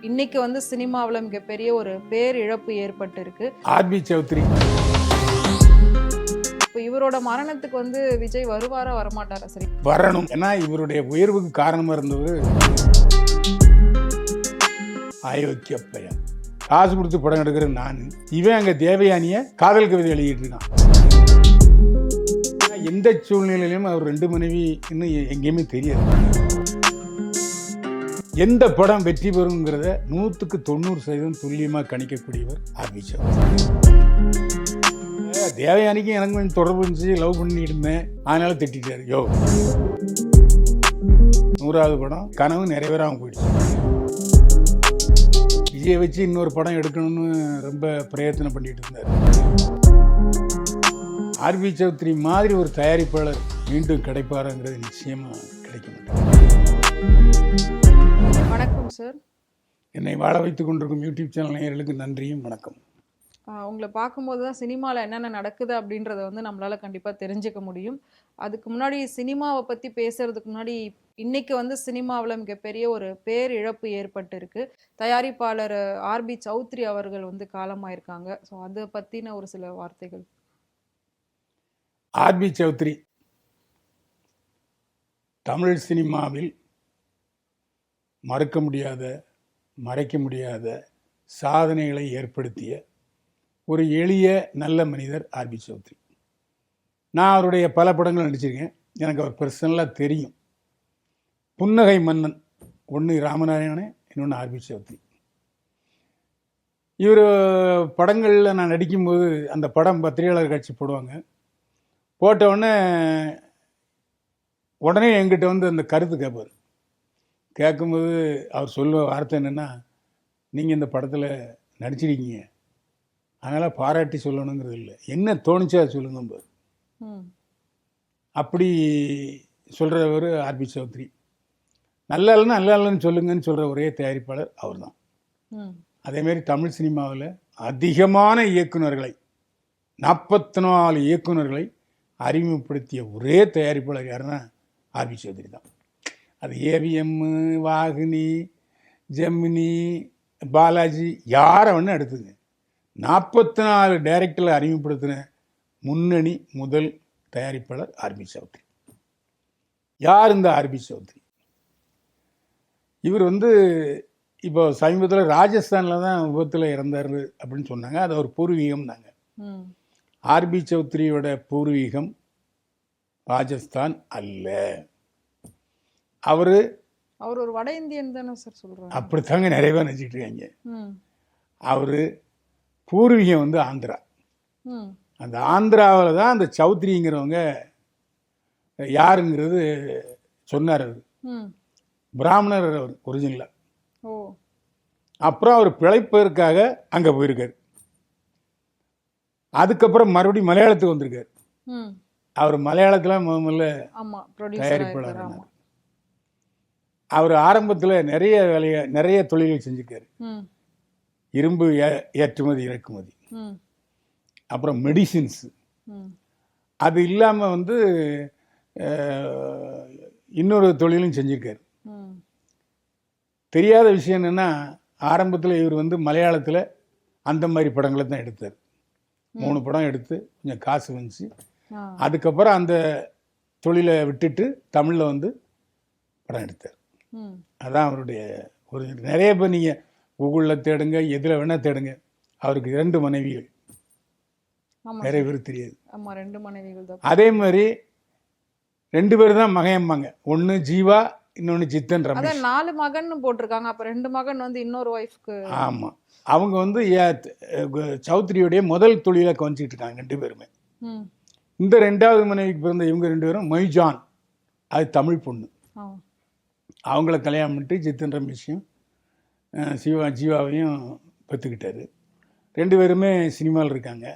இன்னைக்கு வந்து சினிமாவில் மிகப்பெரிய ஒரு பேரிழப்பு ஏற்பட்டு இருக்கு. ஆர்பி சௌத்ரி இப்போ இவரோட மரணத்துக்கு வந்து விஜய் வருவாரா வரமாட்டாரா? சரி, வரணும். ஏன்னா இவருடைய உயர்வுக்கு காரணமா இருந்தது அயோக்கிய பையன். காசு கொடுத்து படம் எடுக்கிற நான், இவன் அங்க தேவயானிய காதல் கவிதை எழுதிட்டு இருக்கான். எந்த சூழ்நிலையிலும் அவர் 2 மனைவி இன்னும் எங்கேயுமே தெரியாது. எந்த படம் வெற்றி பெறுங்கிறத 100% துல்லியமா கணிக்கக்கூடியவர் ஆர்பி சௌத்ரி. தேவயானிக்கும் எனக்கு கொஞ்சம் தொடர்பு இருந்துச்சு, லவ் பண்ணிட்டு இருந்தேன், அதனால திட்டாரு. யோ, 100வது படம் கனவு நிறைவேறாம போயிடுச்சு. விஜயை வச்சு இன்னொரு படம் எடுக்கணும்னு ரொம்ப பிரயத்தனம் பண்ணிட்டு இருந்தார். ஆர்பி சௌத்ரி மாதிரி ஒரு தயாரிப்பாளர் மீண்டும் கிடைப்பாருங்கிறது நிச்சயமா கிடைக்க மாட்டார். வணக்கம் சார். என்னை வாழ வைத்துக் கொண்டிருக்கும் யூடியூப் சேனல் நேயர்களுக்கு நன்றியும் வணக்கம். உங்களை பார்க்கும்போது தான் சினிமாவில் என்னென்ன நடக்குது அப்படின்றத வந்து நம்மளால் கண்டிப்பாக தெரிஞ்சுக்க முடியும். அதுக்கு முன்னாடி சினிமாவை பற்றி பேசுறதுக்கு முன்னாடி இன்னைக்கு வந்து சினிமாவில் மிகப்பெரிய ஒரு பேரிழப்பு ஏற்பட்டு இருக்கு. தயாரிப்பாளர் ஆர்பி சௌத்ரி அவர்கள் வந்து காலமாயிருக்காங்க. ஸோ அதை பற்றின ஒரு சில வார்த்தைகள். ஆர்பி சௌத்ரி தமிழ் சினிமாவில் மறுக்க முடியாத, மறைக்க முடியாத சாதனைகளை ஏற்படுத்திய ஒரு எளிய நல்ல மனிதர் ஆர்பி சௌத்ரி. நான் அவருடைய பல படங்கள் நடிச்சிருக்கேன். எனக்கு அவர் பர்சனலாக தெரியும். புன்னகை மன்னன் ஒன்று ராமநாராயணன், இன்னொன்று ஆர்பி சௌத்ரி. இவர் படங்களில் நான் நடிக்கும்போது அந்த படம் பத்திரிகையாளர் காட்சி போடுவாங்க. போட்டவுடனே உடனே என்கிட்ட வந்து அந்த கருத்து கேட்பார். கேட்கும்போது அவர் சொல்ல வார்த்தை என்னென்னா, நீங்கள் இந்த படத்தில் நடிச்சிருக்கீங்க, அதனால் பாராட்டி சொல்லணுங்கிறது இல்லை, என்ன தோணுச்சா சொல்லுங்க. அப்படி சொல்கிறவர் ஆர்பி சௌத்ரி. நல்லா இல்லைன்னா நல்லா இல்லைன்னு சொல்லுங்கன்னு சொல்கிற ஒரே தயாரிப்பாளர் அவர் தான். அதேமாரி தமிழ் சினிமாவில் அதிகமான இயக்குநர்களை, 44 இயக்குநர்களை அறிமுகப்படுத்திய ஒரே தயாரிப்பாளர் யாருன்னா ஆர்பி சௌத்ரி தான். அது ஏவிஎம், வாகினி, ஜெமினி, பாலாஜி, யாரை வேணா எடுத்துங்க, 44 டைரக்டரில் அறிமுகப்படுத்தின முன்னணி முதல் தயாரிப்பாளர் ஆர்பி சௌத்ரி. யார் இந்த ஆர்பி சௌத்ரி? இவர் வந்து இப்போ சமீபத்தில் ராஜஸ்தானில் தான் விபத்தில் இறந்தார் அப்படின்னு சொன்னாங்க. அது ஒரு பூர்வீகம் தாங்க. ஆர்பி சௌத்ரியோட பூர்வீகம் ராஜஸ்தான் அல்ல. அவர் ஒரு வட இந்தியன் தானே சார் சொல்கிறாங்க. அப்படித்தாங்க நிறைய பேர் நினச்சிட்டு இருக்காங்க. அவர் பூர்வீகம் வந்து ஆந்திரா. அந்த ஆந்திராவில் தான் அந்த சௌத்ரிங்கிறவங்க யாருங்கிறது சொன்னார். அவர் பிராமணர், அவர் ஒரிஜினலாக. அப்புறம் அவர் பிழைப்பதற்காக அங்கே போயிருக்கார். அதுக்கப்புறம் மறுபடியும் மலையாளத்துக்கு வந்திருக்கார். அவர் மலையாளத்தில் முதல்ல தயாரிப்பாளர். அவர் ஆரம்பத்தில் நிறைய தொழில்கள் செஞ்சுருக்காரு. இரும்பு ஏற்றுமதி இறக்குமதி, அப்புறம் மெடிசின்ஸ். அது இல்லாமல் வந்து இன்னொரு தொழிலும் செஞ்சுருக்காரு. தெரியாத விஷயம் என்னென்னா, ஆரம்பத்தில் இவர் வந்து மலையாளத்தில் அந்த மாதிரி படங்களை தான் எடுத்தார். 3 படம் எடுத்து கொஞ்சம் காசு வந்துச்சு. அதுக்கப்புறம் அந்த தொழிலை விட்டுட்டு தமிழில் வந்து படம் எடுத்தார். அதான் அவருடைய ஒரு நிறைய பேர் நீங்கள் கூகுளில் தேடுங்க, எதில் வேணால் தேடுங்க, அவருக்கு 2 மனைவிகள். நிறைய பேர் தெரியாது. 2 மனைவிகள். அதே மாதிரி 2 பேர் தான் மகையம்மாங்க. ஒன்று ஜீவா, இன்னொன்று ஜித்தன் ரமேஷ். 4 மகன் போட்டிருக்காங்க. அப்போ 2 மகன் வந்து இன்னொரு ஒய்ஃப்க்கு. ஆமாம், அவங்க வந்து சௌத்ரியுடைய முதல் தொழிலை கவனிச்சிட்டு இருக்காங்க 2 பேருமே. இந்த 2வது மனைவிக்கு பிறந்த இவங்க 2 பேரும் மொய்ஜான், அது தமிழ் பொண்ணு. அவங்கள கல்யாணம் பண்ணிட்டு ஜித்தன் ரமேஷையும் ஜீவாவையும் பெற்றுக்கிட்டாரு. 2 பேருமே சினிமாவில் இருக்காங்க.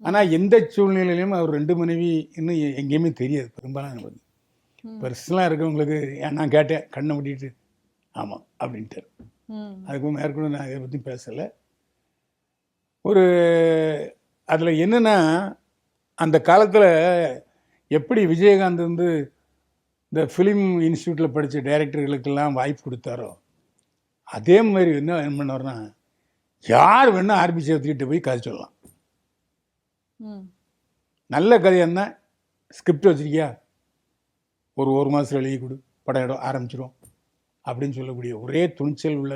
ஆனால் எந்த சூழ்நிலையிலும் அவர் 2 மனைவி இன்னும் எங்கேயுமே தெரியாது. பெரும்பாலும் நமக்கு பர்சனலாக இருக்கவங்களுக்கு நான் கேட்டேன், கண்ணை மூடிட்டு ஆமாம் அப்படின்ட்டார். அதுக்கு மேற்கொண்டு நான் இதை பற்றி பேசலை. அதில் என்னென்னா, அந்த காலத்தில் எப்படி விஜயகாந்த் வந்து இந்த ஃபிலிம் இன்ஸ்டியூட்டில் படித்த டைரக்டர்களுக்கெல்லாம் வாய்ப்பு கொடுத்தாரோ, அதே மாதிரி என்ன பண்ணுவார்னா, யார் வேணால் ஆர்பி சௌத்ரிகிட்ட போய் கதை சொல்லலாம். நல்ல கதையானா ஸ்கிரிப்ட் வச்சிருக்கியா, ஒரு மாதத்தில் எழுதி கொடு, படம் இடம் ஆரம்பிச்சிடும் அப்படின்னு சொல்லக்கூடிய ஒரே துணிச்சல் உள்ள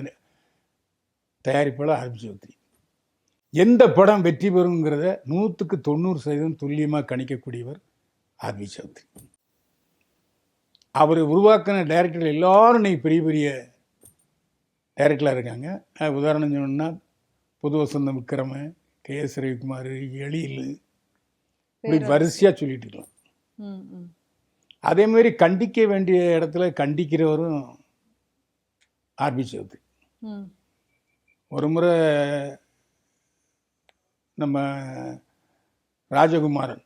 தயாரிப்பாளர் ஆர்பி சௌத்ரி. எந்த படம் வெற்றி பெறுங்கிறத 100% துல்லியமாக கணிக்கக்கூடியவர் ஆர்பி சௌத்ரி. அவர் உருவாக்கின டைரக்டர்கள் எல்லாரும் இன்னைக்கு பெரிய பெரிய டைரக்டராக இருக்காங்க. உதாரணம் சொன்னோம்னா புது வசந்தம் விக்ரம, KS ரவிக்குமார், எழில், இப்படி வரிசையாக சொல்லிட்டு இருக்கலாம். அதே மாதிரி கண்டிக்க வேண்டிய இடத்துல கண்டிக்கிறவரும் ஆர்பி சௌத்ரி. ஒரு முறை நம்ம ராஜகுமாரன்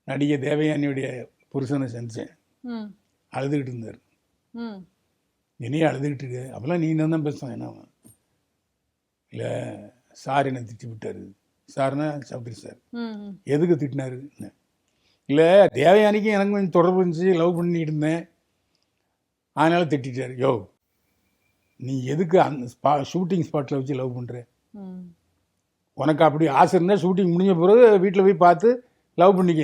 நடிகை தேவயானியுடைய புருஷனை செஞ்சேன், அழுதுகிட்டு இருந்தார். என்னையே அழுதுகிட்டு இருக்கு, அப்பெல்லாம் நீ தான் பேசுவேன். என்ன இல்லை, சார் என்னை திட்டி விட்டாரு. சார்னா சௌத்ரி சார். எதுக்கு திட்டினாரு? இல்லை, தேவயானிக்கும் எனக்கு கொஞ்சம் தொடர்பு இருந்துச்சு, லவ் பண்ணிட்டு இருந்தேன், அதனால திட்டாரு. யோ, நீ எதுக்கு அந்த ஷூட்டிங் ஸ்பாட்டில் வச்சு லவ் பண்ணுற? உனக்கு அப்படி ஆசை இருந்தால் ஷூட்டிங் முடிஞ்ச பிறகு வீட்டில் போய் பார்த்து லவ் பண்ணிக்க.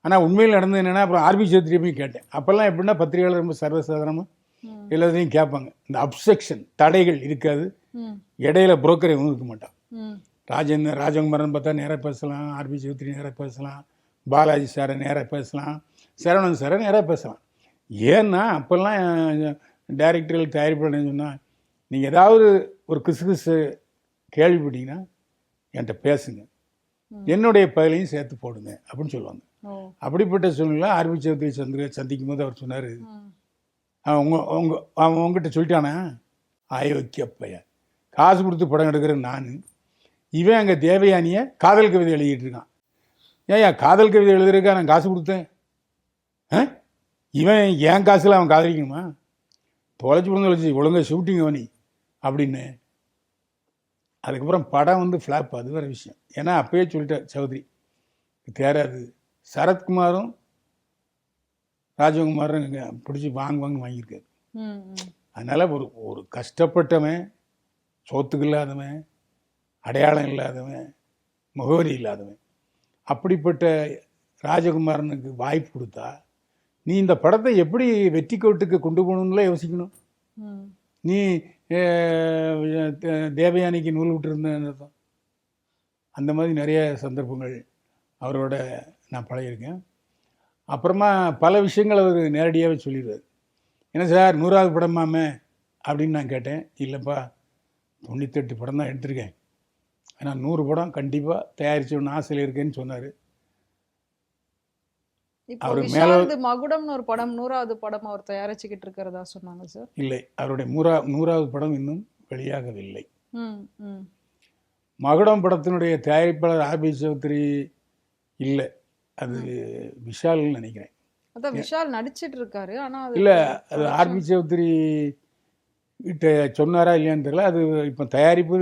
ஆனால் உண்மையில் நடந்தது என்னென்னா, அப்புறம் ஆர்பி சௌத்ரியை போய் கேட்டேன். அப்போல்லாம் எப்படின்னா பத்திரிகையாளர் ரொம்ப சர்வசாதாரணமாக எல்லாத்தையும் கேட்பாங்க. இந்த அப்செக்ஷன் தடைகள் இருக்காது, இடையில புரோக்கர் எதுவும் இருக்க மாட்டான். ராஜகுமாரன் பார்த்தா நேராக பேசலாம், ஆர்பி சௌத்ரி நேராக பேசலாம், பாலாஜி சாரை நேராக பேசலாம், சரவணன் சாரை நேராக பேசலாம். ஏன்னா அப்போல்லாம் டைரக்டர்கள் தயாரிப்பாளர் சொன்னால், நீங்கள் ஏதாவது ஒரு கிசு கேள்விப்பட்டீங்கன்னா என்கிட்ட பேசுங்க, என்னுடைய பதிலையும் சேர்த்து போடுங்க அப்படின்னு சொல்லுவாங்க. அப்படிப்பட்ட சூழ்நிலை ஆர்பி சௌத்ரி சந்திக்கும் போது அவர் சொன்னார், அவன் உங்ககிட்ட சொல்லிட்டானா, அயோக்கியப்பைய, காசு கொடுத்து படம் எடுக்கிறேன் நான், இவன் அங்கே தேவயானியை காதல் கவிதை எழுதிட்டு இருக்கான். ஏன் காதல் கவிதை எழுதுறதுக்கா நான் காசு கொடுத்தேன்? இவன் என் காசில் அவன் காதலிக்கணுமா? தொலைச்சி ஒழுங்கா ஷூட்டிங் அவனி அப்படின்னு. அதுக்கப்புறம் படம் ஃப்ளாப், அது வேறு விஷயம். ஏன்னா அப்பயே சொல்லிட்டார் சௌத்ரி, தேராது. சரத்குமாரும் ராஜகுமாரும் பிடிச்சி வாங்கியிருக்காரு. அதனால் ஒரு கஷ்டப்பட்டவன், சோத்துக்கு இல்லாதவன், அடையாளம் இல்லாதவன், முகவரி இல்லாதவன், அப்படிப்பட்ட ராஜகுமாரனுக்கு வாய்ப்பு கொடுத்தா நீ இந்த படத்தை எப்படி வெற்றி கோட்டுக்கு கொண்டு போகணும்னுலாம் யோசிக்கணும். நீ தேவயானிக்கு நூல் விட்டுருந்தேன். அந்த மாதிரி நிறைய சந்தர்ப்பங்கள் அவரோட நான் பழகியிருக்கேன். அப்புறமா பல விஷயங்கள் அவர் நேரடியாகவே சொல்லிடுவார். என்ன சார் 100வது படமாமே அப்படின்னு நான் கேட்டேன். இல்லைப்பா, 98 படம் தான் எடுத்திருக்கேன், ஆனால் 100 படம் கண்டிப்பாக தயாரிச்சோன்னு ஆசையில் இருக்கேன்னு சொன்னார். அவர் மேல மகுடம்னு ஒரு படம் 100வது படம் அவர் தயாரிச்சுக்கிட்டு இருக்கிறதா சொன்னாங்க சார். இல்லை, அவருடைய 100வது படம் இன்னும் வெளியாகவில்லை. மகுடம் படத்தினுடைய தயாரிப்பாளர் ஆர்பி சௌத்ரி இல்லை, அது விஷால்னு நினைக்கிறேன். அதான் விஷால் நடிச்சிட்டு இருக்காரு. ஆனா இல்லை, அது ஆர்பி சௌத்ரி கிட்ட சொன்னாரா இல்லையான்னு தெரியல. அது இப்போ தயாரிப்பு,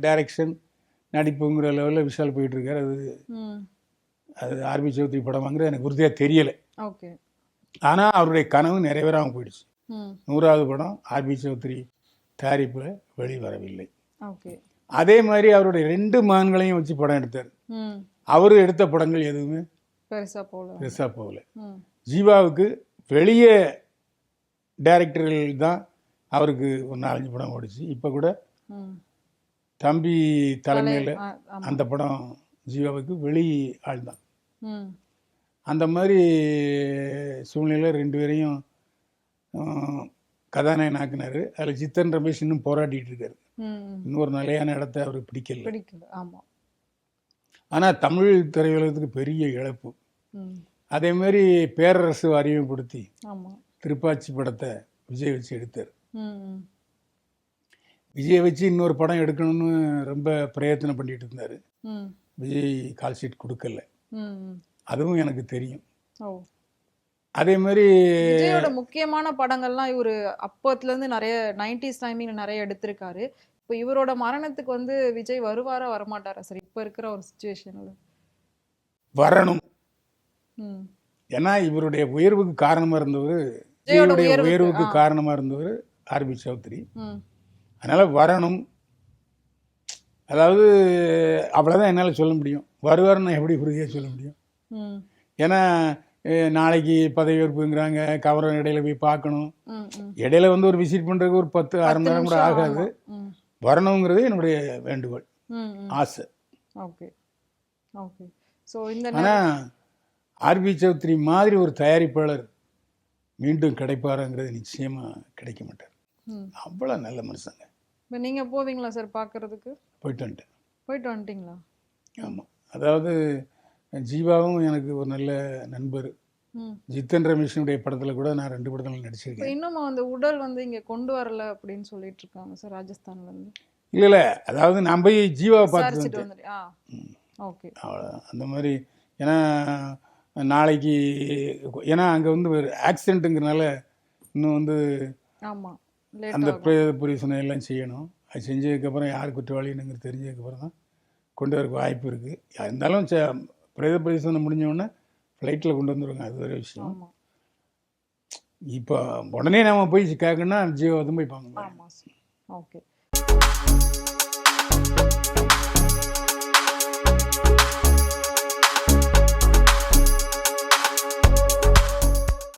டைரக்ஷன், நடிப்புங்கிற லெவலில் விஷால் போயிட்டு இருக்காரு. அது ஆர்பி சௌத்ரி படம் வாங்குறது எனக்கு உறுதியாக தெரியலை. ஆனால் அவருடைய கனவு நிறைவேறாமல் போயிடுச்சு. 100வது படம் ஆர்பி சௌத்ரி தயாரிப்பில் வெளிவரவில்லை. அதே மாதிரி அவருடைய 2 மகன்களையும் வச்சு படம் எடுத்தார். அவர் எடுத்த படங்கள் எதுவுமே பெருசா போகல. ஜீவாவுக்கு வெளியே டைரக்டர்கள் தான் அவருக்கு ஒரு 4-5 படம் ஓடிச்சு. இப்போ கூட தம்பி தலைமையில் அந்த படம் ஜீவாவுக்கு வெளி ஆள் தான். அந்த மாதிரி சூழ்நிலை 2 பேரையும் கதாநாயகன் ஆக்கினார். அதில் சித்தன் ரமேஷ் இன்னும் போராடிட்டு இருக்காரு. இன்னொரு நிலையான இடத்த அவருக்கு பிடிக்கல. ஆனால் தமிழ் திரையுலகத்துக்கு பெரிய இழப்பு. அதே மாதிரி பேரரசு அறிமுகப்படுத்தி திருப்பாச்சி படத்தை விஜய் வச்சு எடுத்தார். விஜய் வச்சு இன்னொரு படம் எடுக்கணும்னு ரொம்ப பிரயத்தனம் பண்ணிட்டு இருந்தார். விஜய் கால் ஷீட் கொடுக்கல, அதுவும் எனக்கு தெரியும். அதே மாதிரி விஜயோட முக்கியமான படங்கள்லாம் இவர் அப்போத்துலேருந்து நிறைய 90s டைமிங்கில் நிறைய எடுத்திருக்காரு. இப்போ இவரோட மரணத்துக்கு விஜய் வருவாரா வரமாட்டாரா சார் இப்போ இருக்கிற ஒரு சுச்சுவேஷனில்? வரணும். ஏன்னா இவருடைய உயர்வுக்கு காரணமாக இருந்தவர், விஜயோடைய உயர்வுக்கு காரணமாக இருந்தவர் ஆர்பி சௌத்ரி. ம் அதனால் வரணும், அதாவது அவ்வளோதான் என்னால் சொல்ல முடியும். வருவார்னு எப்படி உறுதியாக சொல்ல முடியும்? ம் ஏன்னா நாளைக்கு பதவியேற்புங்கிறாங்க, கவரம் இடையில போய் பார்க்கணும். ம் ம் இடையில வந்து ஒரு விசிட் பண்ணுறதுக்கு ஒரு 10 அரை மணி நேரம் கூட நிமிஷம் ஆகாது. ஆமா. ம் வரணுங்கிறது என்னுடைய வேண்டுகோள், ம் ம் ஆசை. Okay okay. ஸோ இந்த ஆனால் ஆர்பி சௌத்ரி மாதிரி ஒரு தயாரிப்பாளர் மீண்டும் கிடைப்பாருங்கிறது நிச்சயமாக கிடைக்க மாட்டார். ம் அவ்வளோ நல்ல மனுஷங்க. இப்போ நீங்கள் போவீங்களா சார் பார்க்கறதுக்கு? போயிட்டு வந்துட்டேன். போயிட்டு வந்துட்டீங்களா? ஆமாம், அதாவது ஜீவாவும் எனக்கு ஒரு நல்ல நண்பர். ம் ஜித்தன் ரமேஷனுடைய படத்தில் கூட நான் 2 படத்தில் இப்போ நடிச்சிருக்கேன். இன்னும் அந்த உடல் வந்து இங்கே கொண்டு வரல அப்படின்னு சொல்லிட்டு இருக்காங்க சார் ராஜஸ்தான்ல இருந்து. இல்லை இல்லை, அதாவது நான் போய் ஜீவாவை பார்த்துட்டு விசாரிச்சுட்டு வந்துட்டேன். வந்துட்டு ஓகே. அவ்வளோதான். அந்த மாதிரி ஏன்னா நாளைக்கு ஏன்னா அங்கே வந்து ஒரு ஆக்சிடென்ட்டுங்கிறனால இன்னும் வந்து ஆமாம் லேட் அந்த ஆகும். பிரேத பரிசோதனை எல்லாம் செய்யணும். அது செஞ்சதுக்கப்புறம் யார் குற்றவாளினுங்கிறது தெரிஞ்சதுக்கப்புறம் தான் கொண்டு வரக்கு வாய்ப்பு இருக்குது. இருந்தாலும் பிரேத பரிசோதனை முடிஞ்சோடனே ஃப்ளைட்டில் கொண்டு வந்துடுவாங்க, அது ஒரு விஷயம். ஆமாம் இப்போ உடனே நம்ம போய் கேட்கணும்னா ஜீவா வந்து போய் பார்க்கணும். ஆமாம் சார். ஓகே.